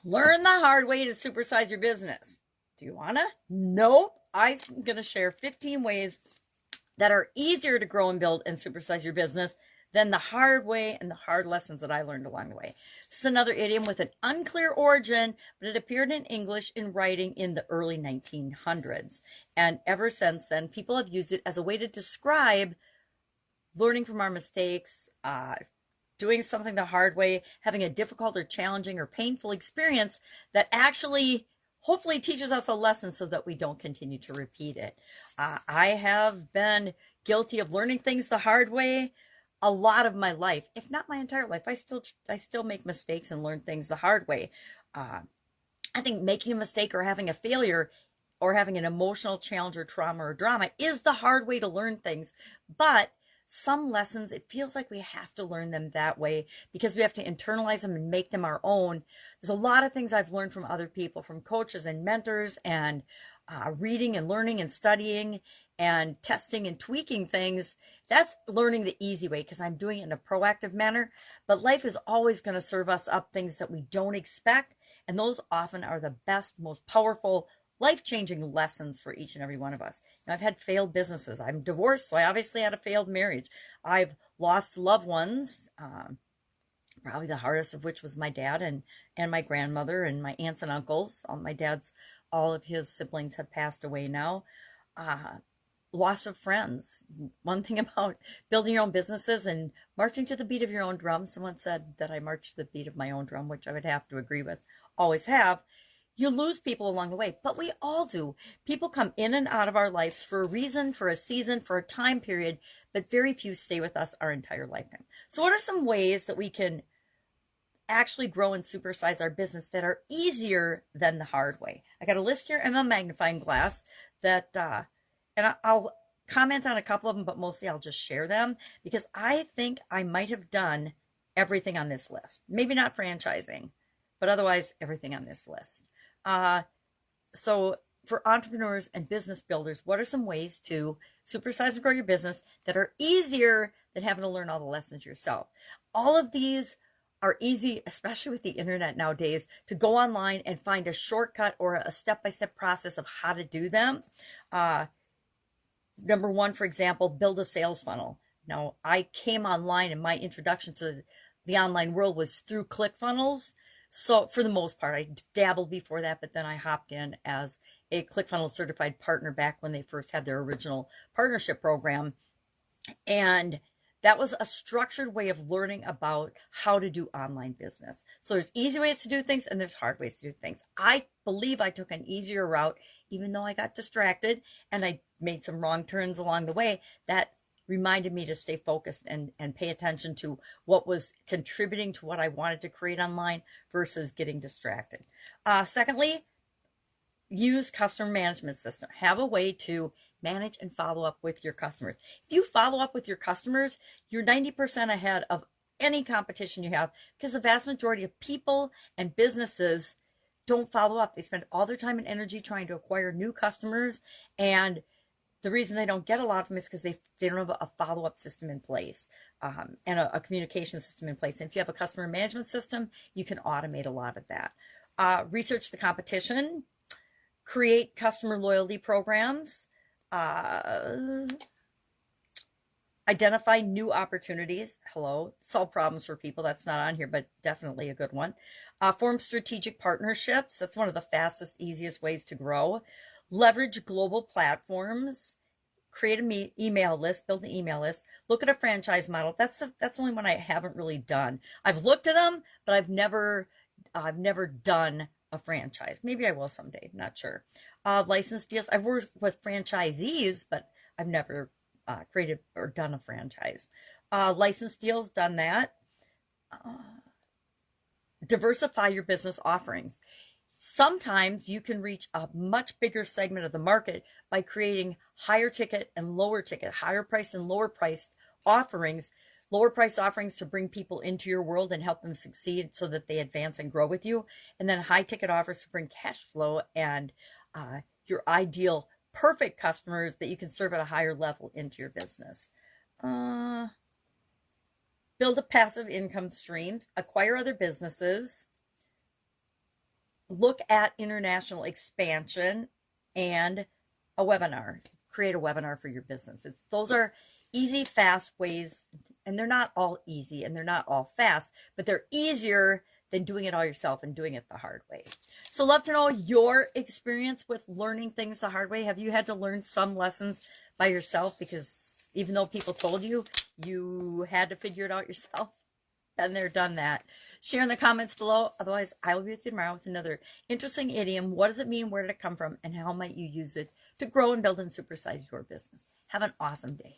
Learn the hard way to supersize your business. Do you want to? Nope. I'm going to share 15 ways that are easier to grow and build and supersize your business than the hard way and the hard lessons that I learned along the way. This is another idiom with an unclear origin, but it appeared in English in writing in the early 1900s. And ever since then, people have used it as a way to describe learning from our mistakes, doing something the hard way, having a difficult or challenging or painful experience that actually hopefully teaches us a lesson so that we don't continue to repeat it. I have been guilty of learning things the hard way a lot of my life, if not my entire life. I still make mistakes and learn things the hard way. I think making a mistake or having a failure or having an emotional challenge or trauma or drama is the hard way to learn things. But some lessons, it feels like we have to learn them that way because we have to internalize them and make them our own. There's a lot of things I've learned from other people, from coaches and mentors, and reading and learning and studying and testing and tweaking things. That's learning the easy way because I'm doing it in a proactive manner. But life is always going to serve us up things that we don't expect. And those often are the best, most powerful, life-changing lessons for each and every one of us. I've had failed businesses. I'm divorced, so I obviously had a failed marriage. I've lost loved ones, probably the hardest of which was my dad and my grandmother and my aunts and uncles. All of his siblings have passed away now. Loss of friends. One thing about building your own businesses and marching to the beat of your own drum. Someone said that I march to the beat of my own drum, which I would have to agree with. Always have. You lose people along the way, but we all do. People come in and out of our lives for a reason, for a season, for a time period, but very few stay with us our entire lifetime. So what are some ways that we can actually grow and supersize our business that are easier than the hard way? I got a list here and a magnifying glass that, and I'll comment on a couple of them, but mostly I'll just share them because I think I might have done everything on this list. Maybe not franchising, but otherwise everything on this list. So for entrepreneurs and business builders, what are some ways to supersize and grow your business that are easier than having to learn all the lessons yourself? All of these are easy, especially with the internet nowadays, to go online and find a shortcut or a step-by-step process of how to do them. Number one, for example, build a sales funnel. Now, I came online and my introduction to the online world was through ClickFunnels. So for the most part, I dabbled before that, but then I hopped in as a ClickFunnels certified partner back when they first had their original partnership program. And that was a structured way of learning about how to do online business. So there's easy ways to do things and there's hard ways to do things. I believe I took an easier route, even though I got distracted and I made some wrong turns along the way. That reminded me to stay focused and pay attention to what was contributing to what I wanted to create online versus getting distracted. Secondly, use customer management system. Have a way to manage and follow up with your customers. If you follow up with your customers, you're 90% ahead of any competition you have because the vast majority of people and businesses don't follow up. They spend all their time and energy trying to acquire new customers, and the reason they don't get a lot of them is because they don't have a follow-up system in place and a communication system in place. And if you have a customer management system, you can automate a lot of that. Research the competition, create customer loyalty programs, identify new opportunities. Solve problems for people. That's not on here, but definitely a good one. Form strategic partnerships. That's one of the fastest, easiest ways to grow. Leverage global platforms, create an email list, build an email list, look at a franchise model. That's the only one I haven't really done. I've looked at them, but I've never done a franchise. Maybe I will someday, not sure. License deals. I've worked with franchisees, but I've never created or done a franchise. License deals, done that. Diversify your business offerings. Sometimes you can reach a much bigger segment of the market by creating higher ticket and lower ticket, higher price and lower priced offerings, lower price offerings to bring people into your world and help them succeed so that they advance and grow with you. And then high ticket offers to bring cash flow and your ideal perfect customers that you can serve at a higher level into your business. Build a passive income stream, acquire other businesses, look at international expansion and a webinar. Create a webinar for your business. Those are easy, fast ways, and they're not all easy and they're not all fast, but they're easier than doing it all yourself and doing it the hard way. So love to know your experience with learning things the hard way. Have you had to learn some lessons by yourself because even though people told you, you had to figure it out yourself? And they're done that. Share in the comments below. Otherwise, I will be with you tomorrow with another interesting idiom. What does it mean? Where did it come from? And how might you use it to grow and build and supersize your business? Have an awesome day.